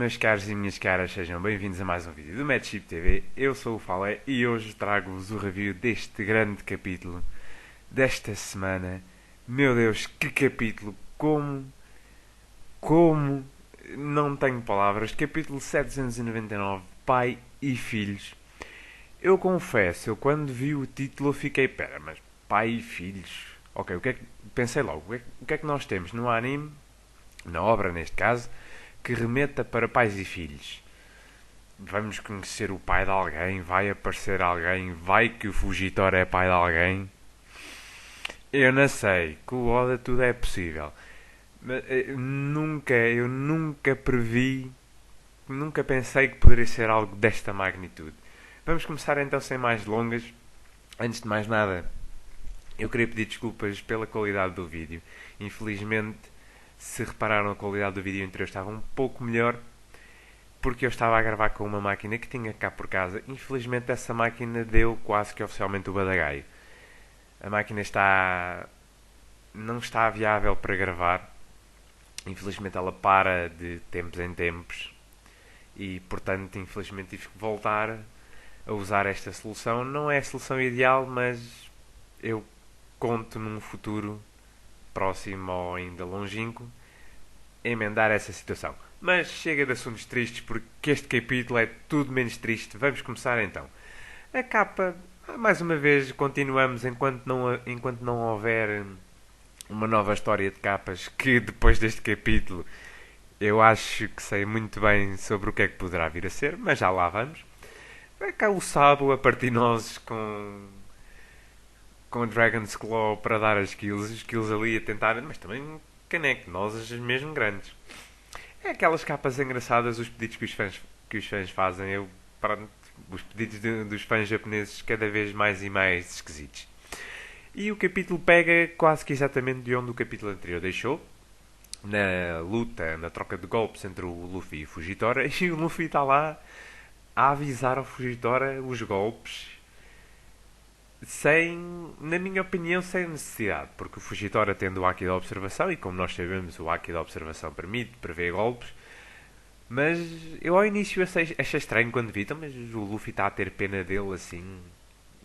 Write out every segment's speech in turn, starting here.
Meus caros e minhas caras, sejam bem-vindos a mais um vídeo do Matchship TV. Eu sou o Falé e hoje trago-vos o review deste grande capítulo desta semana. Meu Deus, que capítulo! Como, não tenho palavras. Capítulo 799, Pai e Filhos. Eu confesso, eu quando vi o título eu fiquei, pera, mas Pai e Filhos? Ok, pensei logo, o que é que nós temos no anime, na obra neste caso, que remeta para pais e filhos? Vamos conhecer o pai de alguém, vai aparecer alguém, vai que o Fugitório é pai de alguém. Eu não sei, com o Oda tudo é possível. Mas, eu nunca previ, nunca pensei que poderia ser algo desta magnitude. Vamos começar então sem mais delongas. Antes de mais nada, eu queria pedir desculpas pela qualidade do vídeo. Infelizmente, se repararam, a qualidade do vídeo anterior estava um pouco melhor, porque eu estava a gravar com uma máquina que tinha cá por casa. Infelizmente essa máquina deu quase que oficialmente o badagaio. A máquina não está viável para gravar. Infelizmente ela para de tempos em tempos e portanto infelizmente tive que voltar a usar esta solução. Não é a solução ideal, mas eu conto num futuro próximo ou ainda longínquo emendar essa situação. Mas chega de assuntos tristes porque este capítulo é tudo menos triste. Vamos começar então. A capa, mais uma vez, continuamos enquanto não houver uma nova história de capas que depois deste capítulo eu acho que sei muito bem sobre o que é que poderá vir a ser, mas já lá vamos. É cá o Sabo a partir nozes com Dragon's Claw para dar as kills ali a tentar, mas também caneco, nozes mesmo grandes. É aquelas capas engraçadas, os pedidos que os fãs fazem. Pronto, os pedidos dos fãs japoneses cada vez mais e mais esquisitos. E o capítulo pega quase que exatamente de onde o capítulo anterior deixou. Na luta, na troca de golpes entre o Luffy e o Fujitora. E o Luffy está lá a avisar ao Fujitora os golpes sem, na minha opinião, sem necessidade, porque o Fujitora tendo o Haki da Observação, e como nós sabemos, o Haki da Observação permite prever golpes, mas eu ao início achei estranho quando vi, então, mas o Luffy está a ter pena dele assim.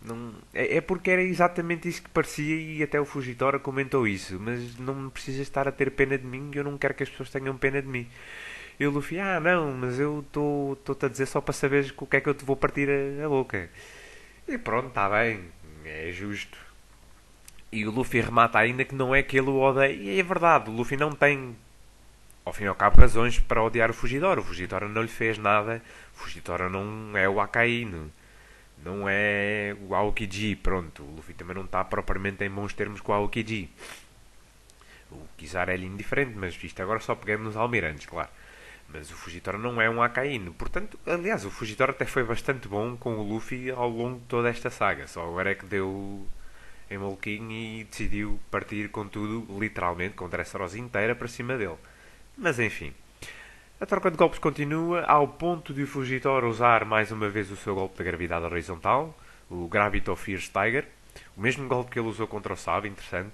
Não, é porque era exatamente isso que parecia e até o Fujitora comentou isso, mas não precisa estar a ter pena de mim e eu não quero que as pessoas tenham pena de mim. E o Luffy, não, mas eu estou-te a dizer só para saberes com o que é que eu te vou partir a boca. E pronto, está bem, é justo. E o Luffy remata ainda que não é que ele o odeia. E é verdade, o Luffy não tem, ao fim e ao cabo, razões para odiar o Fujitora. O Fujitora não lhe fez nada. O Fujitora não é o Akainu. Não é o Aokiji. Pronto, o Luffy também não está propriamente em bons termos com o Aokiji. O Kizaru é-lhe indiferente, mas isto agora só pegamos nos almirantes, claro. Mas o Fujitora não é um Akainu. Portanto, aliás, o Fujitora até foi bastante bom com o Luffy ao longo de toda esta saga. Só agora é que deu em Molquinho e decidiu partir com tudo, literalmente, com Dressrosa inteira para cima dele. Mas enfim. A troca de golpes continua, ao ponto de o Fujitora usar mais uma vez o seu golpe da gravidade horizontal, o Gravito Fierce Tiger, o mesmo golpe que ele usou contra o Sabo, interessante.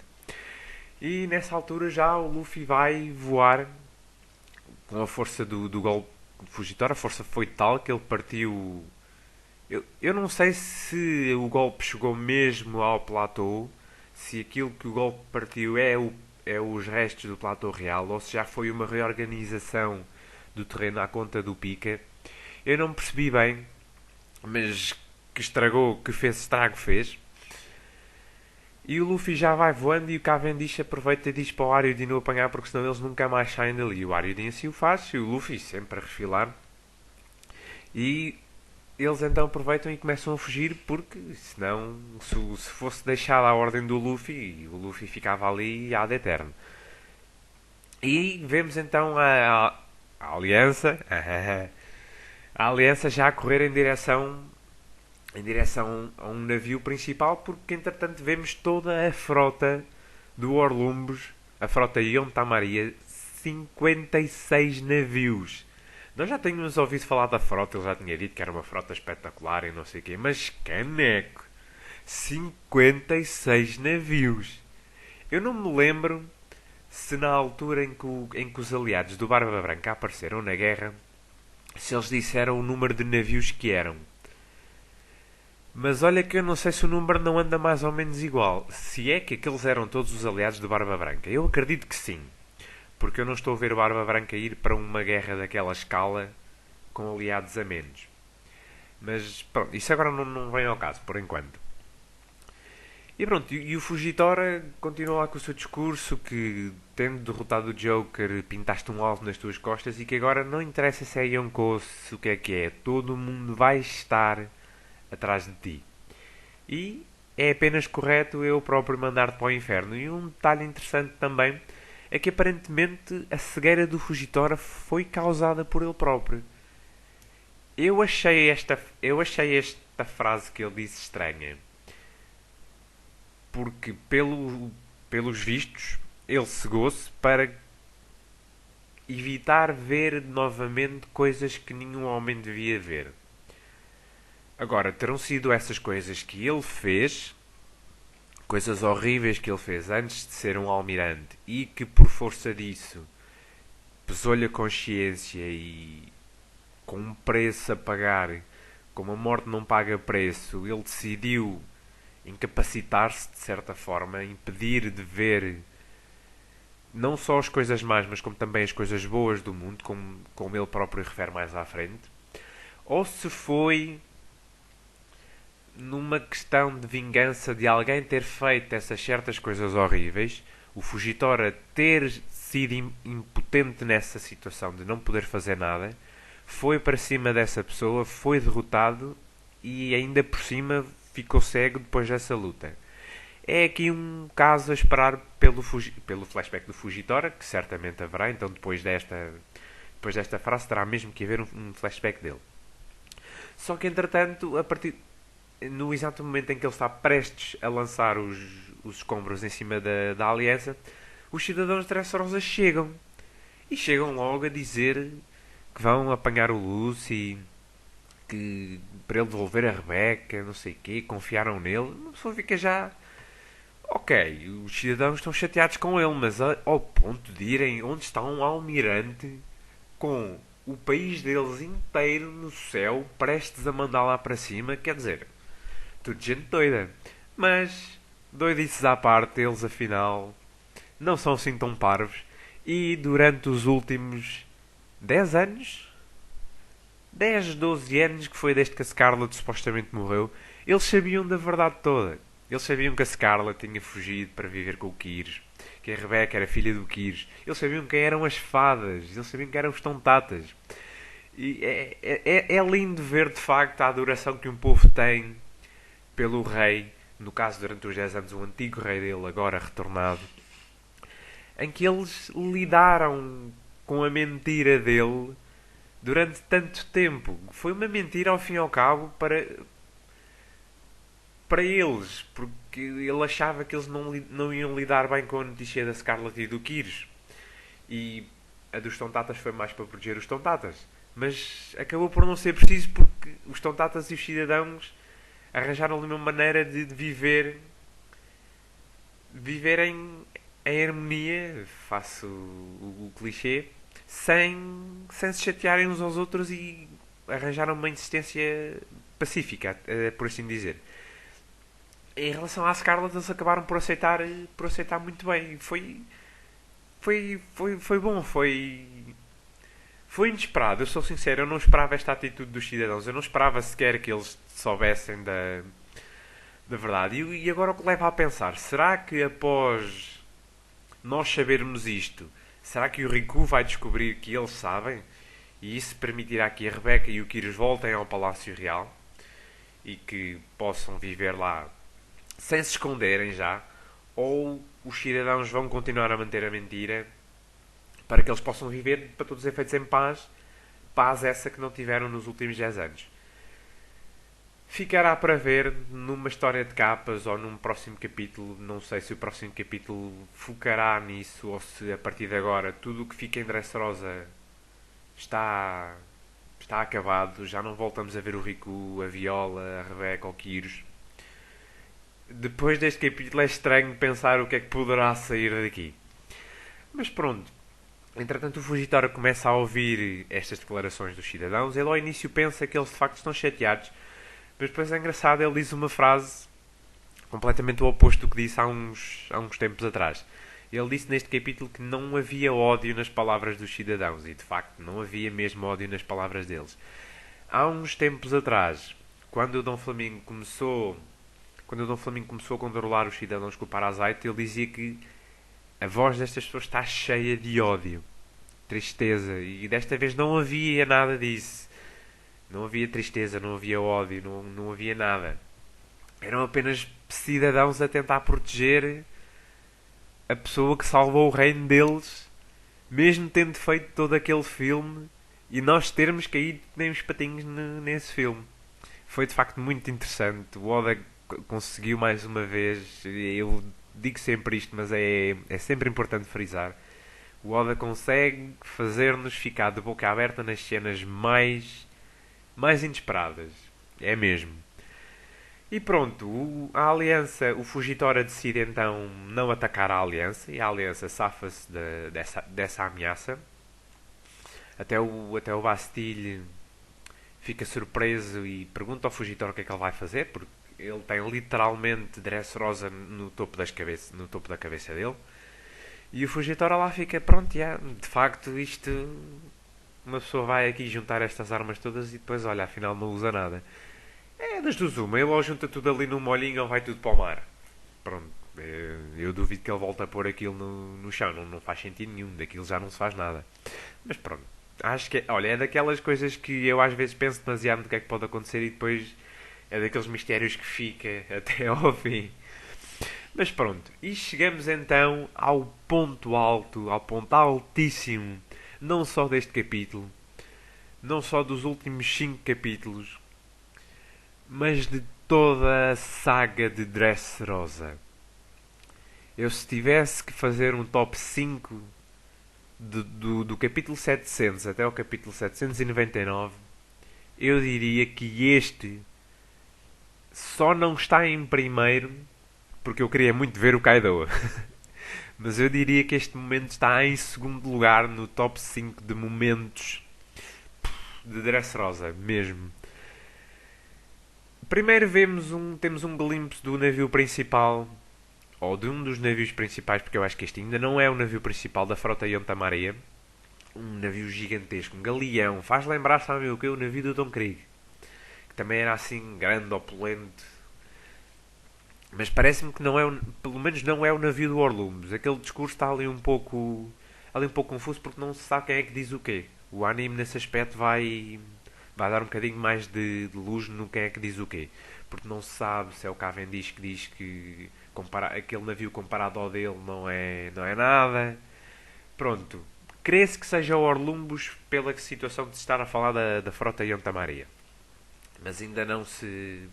E nessa altura já o Luffy vai voar com a força do golpe de Fujitora. A força foi tal que ele partiu. Eu não sei se o golpe chegou mesmo ao platô, se aquilo que o golpe partiu é os restos do platô real, ou se já foi uma reorganização do terreno à conta do Pika. Eu não percebi bem, mas que fez estrago fez. E o Luffy já vai voando e o Cavendish aproveita e diz para o Ariodin o apanhar porque senão eles nunca mais saem dali. O Ariodin assim o faz e o Luffy sempre a refilar. E eles então aproveitam e começam a fugir porque senão se fosse deixada a ordem do Luffy, o Luffy ficava ali ad eterno. E vemos então a Aliança a Aliança já a correr em direção a um navio principal, porque entretanto vemos toda a frota do Orlumbus, a frota Yonta Maria, 56 navios. Nós já tínhamos ouvido falar da frota, ele já tinha dito que era uma frota espetacular e não sei o quê, mas caneco! 56 navios! Eu não me lembro se na altura em que os aliados do Barba Branca apareceram na guerra, se eles disseram o número de navios que eram. Mas olha que eu não sei se o número não anda mais ou menos igual. Se é que aqueles eram todos os aliados de Barba Branca. Eu acredito que sim. Porque eu não estou a ver o Barba Branca ir para uma guerra daquela escala com aliados a menos. Mas pronto, isso agora não vem ao caso, por enquanto. E pronto, e o Fujitora continua lá com o seu discurso que, tendo derrotado o Joker, pintaste um alvo nas tuas costas e que agora não interessa se é Yonkou, se o que é, todo mundo vai estar atrás de ti. E é apenas correto eu próprio mandar-te para o inferno. E um detalhe interessante também é que aparentemente a cegueira do Fujitora foi causada por ele próprio. Eu achei esta frase que ele disse estranha. Porque pelos vistos ele cegou-se para evitar ver novamente coisas que nenhum homem devia ver. Agora, terão sido essas coisas que ele fez, coisas horríveis que ele fez antes de ser um almirante e que por força disso pesou-lhe a consciência e com um preço a pagar, como a morte não paga preço, ele decidiu incapacitar-se de certa forma, impedir de ver não só as coisas más, mas como também as coisas boas do mundo, como ele próprio refere mais à frente, ou se foi numa questão de vingança de alguém ter feito essas certas coisas horríveis, o Fujitora ter sido impotente nessa situação de não poder fazer nada, foi para cima dessa pessoa, foi derrotado e ainda por cima ficou cego depois dessa luta. É aqui um caso a esperar pelo flashback do Fujitora, que certamente haverá, então depois desta frase terá mesmo que haver um flashback dele. Só que entretanto, no exato momento em que ele está prestes a lançar os escombros em cima da aliança, os cidadãos de Dressrosa chegam. E chegam logo a dizer que vão apanhar o Lucy, que para ele devolver a Rebecca, não sei o quê, confiaram nele. Uma pessoa fica já... Ok, os cidadãos estão chateados com ele, mas ao ponto de irem onde está um almirante com o país deles inteiro no céu, prestes a mandar lá para cima, quer dizer, tudo gente doida. Mas, doidices à parte, eles afinal não são assim tão parvos. E durante os últimos 10 anos, 10, 12 anos, que foi desde que a Scarlett supostamente morreu, eles sabiam da verdade toda. Eles sabiam que a Scarlett tinha fugido para viver com o Kyrus, que a Rebecca era filha do Kyrus. Eles sabiam quem eram as fadas, eles sabiam quem eram os tontatas. E é lindo ver de facto a adoração que um povo tem pelo rei, no caso durante os 10 anos o antigo rei dele, agora retornado, em que eles lidaram com a mentira dele durante tanto tempo. Foi uma mentira ao fim e ao cabo para eles, porque ele achava que eles não iam lidar bem com a notícia da Scarlett e do Kyrus. E a dos Tontatas foi mais para proteger os Tontatas. Mas acabou por não ser preciso porque os Tontatas e os cidadãos arranjaram-lhe uma maneira de viver em harmonia, faço o clichê, sem se chatearem uns aos outros e arranjaram uma existência pacífica, por assim dizer. Em relação à Scarlett, eles acabaram por aceitar muito bem. Foi bom, foi inesperado. Eu sou sincero, eu não esperava esta atitude dos cidadãos. Eu não esperava sequer que eles soubessem da verdade. E agora o que leva a pensar, será que após nós sabermos isto, será que o Riku vai descobrir que eles sabem? E isso permitirá que a Rebecca e o Kyrus voltem ao Palácio Real e que possam viver lá sem se esconderem já? Ou os cidadãos vão continuar a manter a mentira para que eles possam viver, para todos os efeitos, em paz? Paz essa que não tiveram nos últimos 10 anos. Ficará para ver numa história de capas ou num próximo capítulo. Não sei se o próximo capítulo focará nisso ou se a partir de agora tudo o que fica em Dressrosa está acabado. Já não voltamos a ver o Riku, a Viola, a Rebecca ou o Kyrus. Depois deste capítulo é estranho pensar o que é que poderá sair daqui. Mas pronto, Entretanto, o Fujitora começa a ouvir estas declarações dos cidadãos. Ele ao início pensa que eles de facto estão chateados, mas depois é engraçado, ele diz uma frase completamente o oposto do que disse há uns tempos atrás. Ele disse neste capítulo que não havia ódio nas palavras dos cidadãos, e de facto não havia mesmo ódio nas palavras deles. Há uns tempos atrás, quando o Dom Flamingo começou, quando o Dom Flamingo começou a controlar os cidadãos com o Parasite, ele dizia que a voz destas pessoas está cheia de ódio, tristeza, e desta vez não havia nada disso. Não havia tristeza, não havia ódio, não havia nada. Eram apenas cidadãos a tentar proteger a pessoa que salvou o reino deles, mesmo tendo feito todo aquele filme e nós termos caído nem uns patinhos nesse filme. Foi de facto muito interessante. O Oda conseguiu mais uma vez. Eu digo sempre isto, mas é sempre importante frisar. O Oda consegue fazer-nos ficar de boca aberta nas cenas mais inesperadas. É mesmo. E pronto, a Aliança, o Fujitora decide então não atacar a Aliança e a Aliança safa-se dessa ameaça. Até o Bastille fica surpreso e pergunta ao Fujitora o que é que ele vai fazer, porque ele tem literalmente Dressrosa no topo da cabeça dele. E o Fujitora lá fica, pronto, de facto isto, uma pessoa vai aqui juntar estas armas todas e depois, olha, afinal não usa nada. É das duas uma, ele ou junta tudo ali num molhinho ou vai tudo para o mar. Pronto, eu duvido que ele volte a pôr aquilo no chão, não faz sentido nenhum, daquilo já não se faz nada. Mas pronto, acho que, olha, é daquelas coisas que eu às vezes penso demasiado no que é que pode acontecer e depois é daqueles mistérios que fica até ao fim. Mas pronto, e chegamos então ao ponto alto, ao ponto altíssimo, não só deste capítulo, não só dos últimos 5 capítulos, mas de toda a saga de Dressrosa. Eu se tivesse que fazer um top 5 do capítulo 700 até o capítulo 799, eu diria que este só não está em primeiro porque eu queria muito ver o Kaido. Mas eu diria que este momento está em segundo lugar no top 5 de momentos de Dressrosa, mesmo. Primeiro temos um glimpse do navio principal, ou de um dos navios principais, porque eu acho que este ainda não é o navio principal da frota Yonta-Maria. Um navio gigantesco, um galeão. Faz lembrar, sabe o que? O navio do Tom Krieg. Que também era assim, grande, opulento. Mas parece-me que não é, pelo menos não é o navio do Orlumbus. Aquele discurso está ali um pouco confuso porque não se sabe quem é que diz o quê. O anime nesse aspecto vai dar um bocadinho mais de luz no quem é que diz o quê. Porque não se sabe se é o Cavendish que diz que aquele navio comparado ao dele não é nada. Pronto. Crê-se que seja o Orlumbus pela situação de se estar a falar da frota Yonta Maria. Mas ainda não se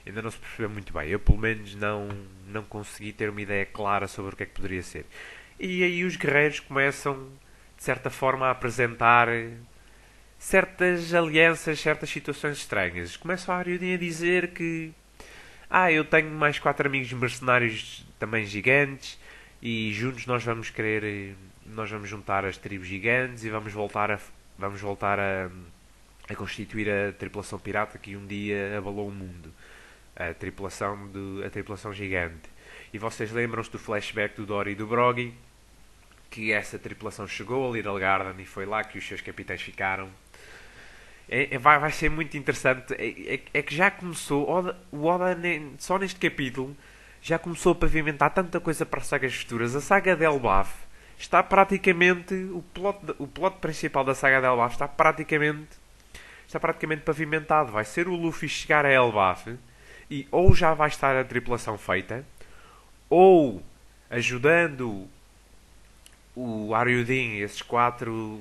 percebeu muito bem. Eu, pelo menos, não consegui ter uma ideia clara sobre o que é que poderia ser. E aí os guerreiros começam, de certa forma, a apresentar certas alianças, certas situações estranhas. Começa a Aryudin a dizer que eu tenho mais 4 amigos mercenários também gigantes e juntos nós vamos juntar as tribos gigantes e vamos voltar a constituir a tripulação pirata que um dia abalou o mundo. A tripulação gigante. E vocês lembram-se do flashback do Dory e do Broggy, que essa tripulação chegou a Little Garden e foi lá que os seus capitães ficaram. Vai ser muito interessante. É que já começou, o Oda só neste capítulo já começou a pavimentar tanta coisa para sagas futuras. A saga de Elbaf está praticamente, o plot principal da saga de Elbaf está praticamente pavimentado. Vai ser o Luffy chegar a Elbaf e ou já vai estar a tripulação feita, ou ajudando o Aryudin, esses 4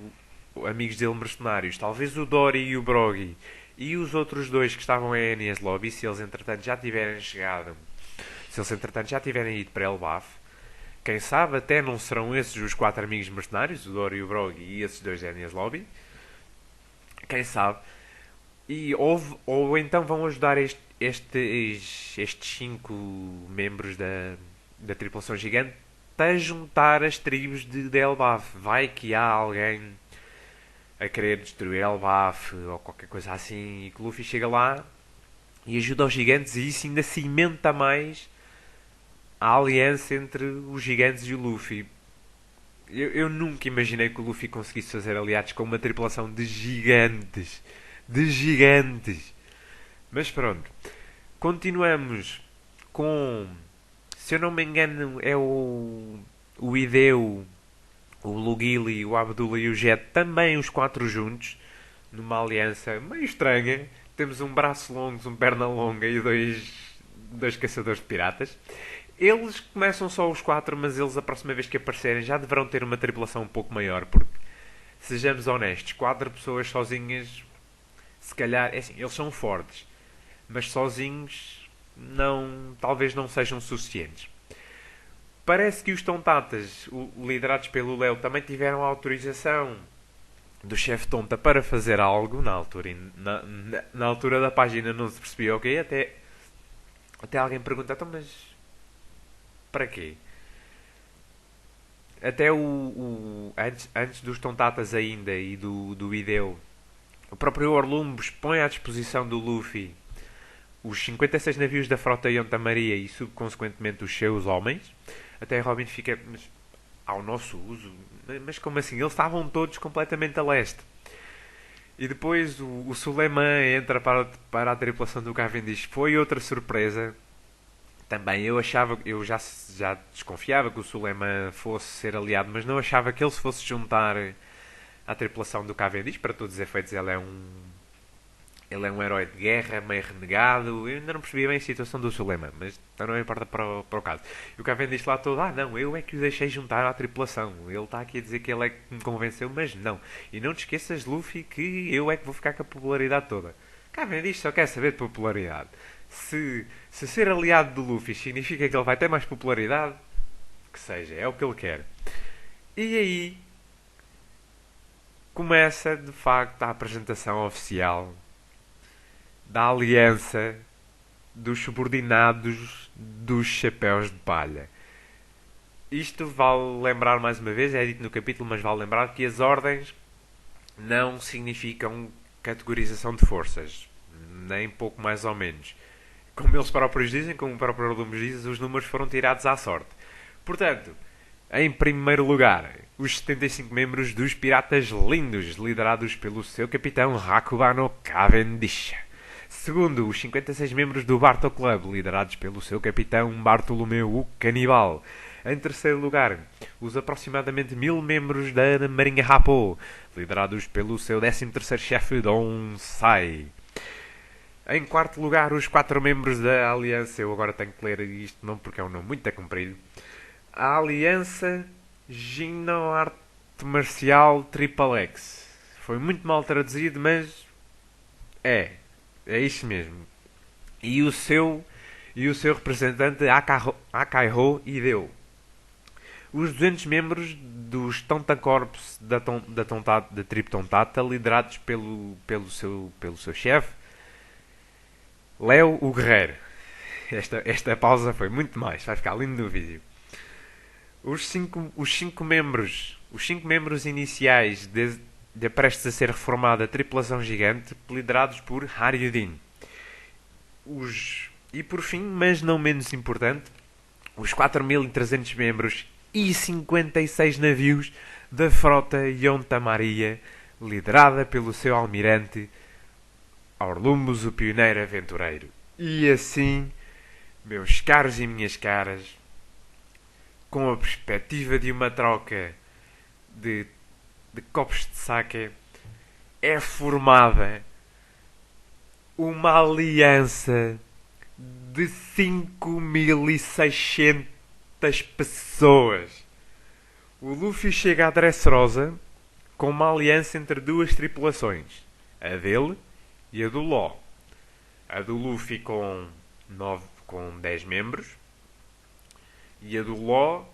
amigos dele mercenários, talvez o Dory e o Broggy, e os outros 2 que estavam em Enies Lobby, se eles entretanto já tiverem chegado, se eles entretanto já tiverem ido para Elbaf, quem sabe até não serão esses os 4 amigos mercenários, o Dory e o Broggy e esses 2 de Enies Lobby, quem sabe, ou então vão ajudar estes 5 membros da tripulação gigante a juntar as tribos de Elbaf. Vai que há alguém a querer destruir Elbaf ou qualquer coisa assim, e que o Luffy chega lá e ajuda os gigantes, e isso ainda cimenta mais a aliança entre os gigantes e o Luffy. Eu nunca imaginei que o Luffy conseguisse fazer aliados com uma tripulação de gigantes. De gigantes. Mas pronto. Continuamos com... Se eu não me engano, é o Ideu, o Lugili, o Abdullah e o Jet, também os quatro juntos, numa aliança meio estranha. Temos um braço longo, um perna longa e dois caçadores de piratas. Eles começam só os quatro, mas eles, a próxima vez que aparecerem, já deverão ter uma tripulação um pouco maior, porque, sejamos honestos, quatro pessoas sozinhas, se calhar, é assim, eles são fortes, mas sozinhos, não, talvez não sejam suficientes. Parece que os Tontatas, liderados pelo Léo, também tiveram a autorização do chefe Tonta para fazer algo na altura. Na altura da página não se percebia o quê, até alguém pergunta, então, mas para quê? Até antes dos Tontatas ainda e do Ideu, o próprio Orlumbus põe à disposição do Luffy os 56 navios da frota Yonta Maria e subconsequentemente os seus homens. Até Robin fica, mas ao nosso uso? Mas como assim? Eles estavam todos completamente a leste. E depois o Suleiman entra para a tripulação do Cavendish. Foi outra surpresa. Também eu já desconfiava que o Suleiman fosse ser aliado, mas não achava que ele se fosse juntar à tripulação do Cavendish. Para todos os efeitos, ele é um herói de guerra, meio renegado. Eu ainda não percebi bem a situação do Suleiman, mas não importa para o caso. E o Cavendish lá todo, não, eu é que o deixei juntar à tripulação. Ele está aqui a dizer que ele é que me convenceu, mas não. E não te esqueças, Luffy, que eu é que vou ficar com a popularidade toda. Cavendish só quer saber de popularidade. Se ser aliado do Luffy significa que ele vai ter mais popularidade, que seja, é o que ele quer. E aí começa, de facto, a apresentação oficial da aliança dos subordinados dos chapéus de palha. Isto vale lembrar mais uma vez, é dito no capítulo, mas vale lembrar que as ordens não significam categorização de forças, nem pouco mais ou menos. Como eles próprios dizem, como o próprio Orlumbus diz, os números foram tirados à sorte. Portanto, em primeiro lugar, os 75 membros dos Piratas Lindos, liderados pelo seu capitão Hakubano Cavendish. Segundo, os 56 membros do Barto Club, liderados pelo seu capitão Bartolomeu o Canibal. Em terceiro lugar, os aproximadamente 1000 membros da Marinha Rapô, liderados pelo seu 13º chefe Don Sai. Em quarto lugar, os 4 membros da Aliança, eu agora tenho que ler isto não porque é um nome muito comprido, a Aliança Gino Arte Marcial Triple X. Foi muito mal traduzido, mas é isso mesmo. E o seu representante Akaiho Ideu. Os 200 membros dos Tonta Corps da tribo Tontata, liderados pelo seu chefe, Léo o Guerreiro. Esta pausa foi muito mais, vai ficar lindo no vídeo. Os cinco membros iniciais de prestes a ser reformada tripulação gigante, liderados por Haryudin. E por fim, mas não menos importante, os 4.300 membros e 56 navios da frota Yonta Maria, liderada pelo seu almirante Orlumbus, o pioneiro aventureiro. E assim, meus caros e minhas caras, com a perspectiva de uma troca de copos de sake, é formada uma aliança de 5.600 pessoas. O Luffy chega a Dressrosa com uma aliança entre duas tripulações, a dele e a do Law. A do Luffy com 10 membros e a do Law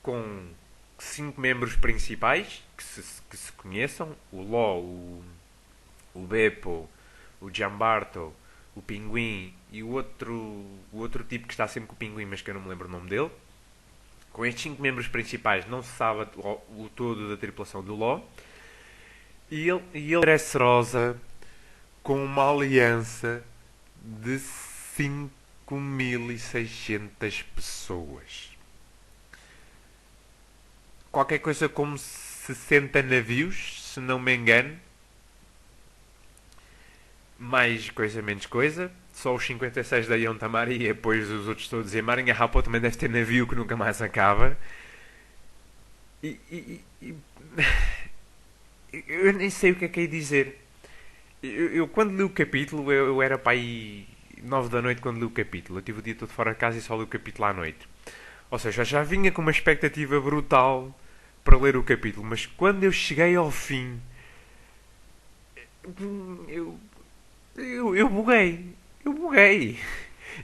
com 5 membros principais que se conheçam: o Law, o Beppo, o Giambarto, o Pinguim e o outro tipo que está sempre com o Pinguim, mas que eu não me lembro o nome dele. Com estes 5 membros principais não se sabe o todo da tripulação do Law. E ele Dressrosa com uma aliança de 5.600 pessoas. Qualquer coisa como 60 navios, se não me engano. Mais coisa, menos coisa. Só os 56 da Ion Tamari e depois os outros todos. E a Marinha Rapo também deve ter navio que nunca mais acaba. E eu nem sei o que é que é dizer. Eu quando li o capítulo, eu era para aí 9 da noite quando li o capítulo. Eu tive o dia todo fora de casa e só li o capítulo à noite. Ou seja, já vinha com uma expectativa brutal para ler o capítulo. Mas quando eu cheguei ao fim, eu, eu buguei. Eu buguei.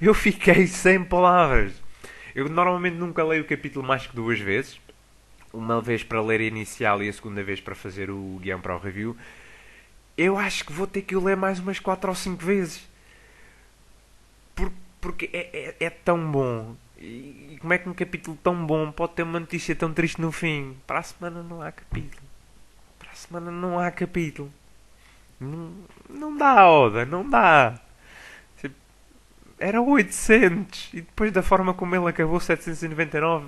Eu fiquei sem palavras. Eu normalmente nunca leio o capítulo mais que 2 vezes. Uma vez para ler a inicial e a segunda vez para fazer o guião para o review. Eu acho que vou ter que o ler mais umas 4 ou 5 vezes. Porque é tão bom. E como é que um capítulo tão bom pode ter uma notícia tão triste no fim? Para a semana não há capítulo. Para a semana não há capítulo. Não dá, Oda, não dá. Era 800 e depois da forma como ele acabou 799.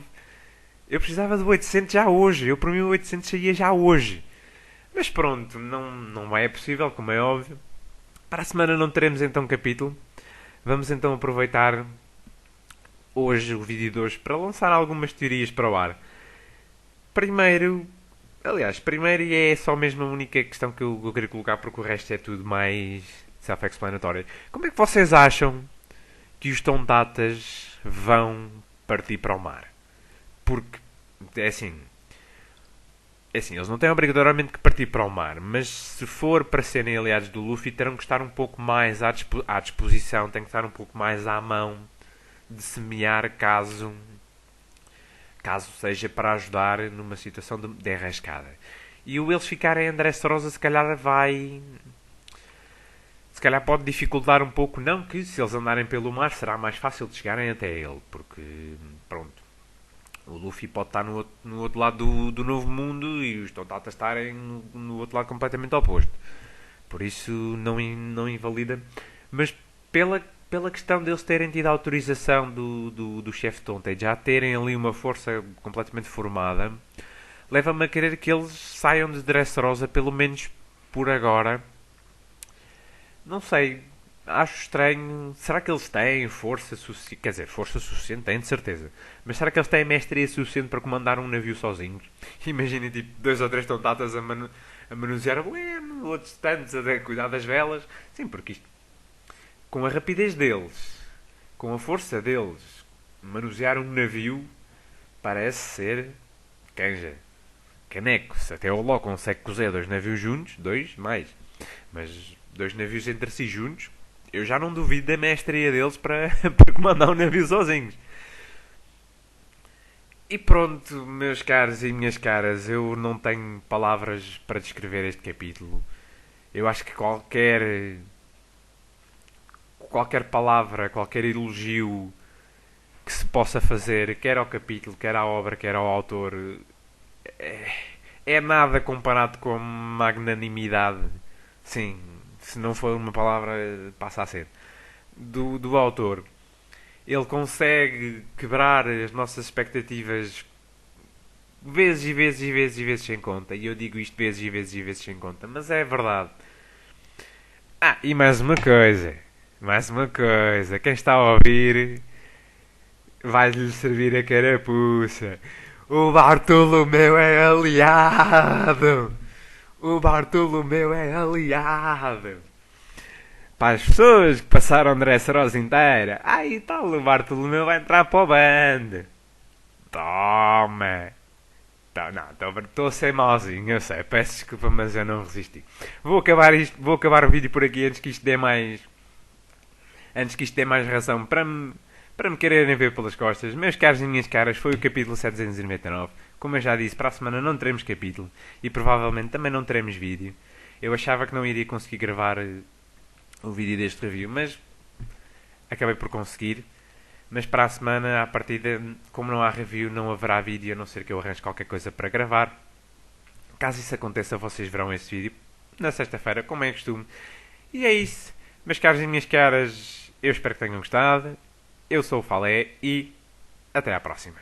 Eu precisava de 800 já hoje. Eu para mim o 800 saía já hoje. Mas pronto, não é possível, como é óbvio. Para a semana não teremos então capítulo. Vamos então aproveitar hoje o vídeo de hoje para lançar algumas teorias para o ar. Primeiro, e é só mesmo a única questão que eu queria colocar porque o resto é tudo mais self-explanatory. Como é que vocês acham que os Tontatas vão partir para o mar? Porque, é assim, eles não têm obrigatoriamente que partir para o mar, mas se for para serem aliados do Luffy, terão que estar um pouco mais à disposição, têm que estar um pouco mais à mão de semear caso seja para ajudar numa situação de enrascada. E o eles ficarem em Dressrosa se calhar pode dificultar um pouco, não que se eles andarem pelo mar será mais fácil de chegarem até ele, porque pronto, o Luffy pode estar no outro lado do novo mundo e os Tontatas estarem no outro lado completamente oposto. Por isso não invalida. Mas pela questão deles terem tido a autorização do chefe Tonta e já terem ali uma força completamente formada, leva-me a querer que eles saiam de Dressrosa, pelo menos por agora. Não sei, acho estranho. Será que eles têm força suficiente? Quer dizer, força suficiente têm, de certeza. Mas será que eles têm mestria suficiente para comandar um navio sozinhos? Imaginem, tipo, 2 ou 3 Tontatas a manusear o leme, outros tantos a cuidar das velas. Sim, porque isto, com a rapidez deles, com a força deles, manusear um navio parece ser canja. Caneco. Se até o Ló consegue cozer 2 navios juntos, 2 mais. Mas 2 navios entre si juntos, eu já não duvido da mestria deles para comandar um navio sozinhos. E pronto, meus caros e minhas caras, eu não tenho palavras para descrever este capítulo. Eu acho que qualquer palavra, qualquer elogio que se possa fazer, quer ao capítulo, quer à obra, quer ao autor, é nada comparado com a magnanimidade. Sim, se não for uma palavra, passa a ser. Do autor. Ele consegue quebrar as nossas expectativas vezes e vezes e vezes e vezes sem conta. E eu digo isto vezes e vezes e vezes sem conta. Mas é verdade. E mais uma coisa. Mais uma coisa. Quem está a ouvir vai-lhe servir a carapuça. O Bartolomeu é aliado. O Bartolomeu é aliado. Para as pessoas que passaram Dressrosa inteira. E tal, o Bartolomeu vai entrar para o bando. Toma. Não, estou a ser mauzinho, eu sei. Peço desculpa, mas eu não resisti. Vou acabar o vídeo por aqui antes que isto dê mais razão para me quererem ver pelas costas. Meus caros e minhas caras, foi o capítulo 799. Como eu já disse, para a semana não teremos capítulo. E provavelmente também não teremos vídeo. Eu achava que não iria conseguir gravar o vídeo deste review, mas acabei por conseguir. Mas para a semana, à partida, como não há review, não haverá vídeo, a não ser que eu arranje qualquer coisa para gravar. Caso isso aconteça, vocês verão esse vídeo na sexta-feira, como é costume. E é isso. Meus caros e minhas caras, eu espero que tenham gostado. Eu sou o Falé e até à próxima.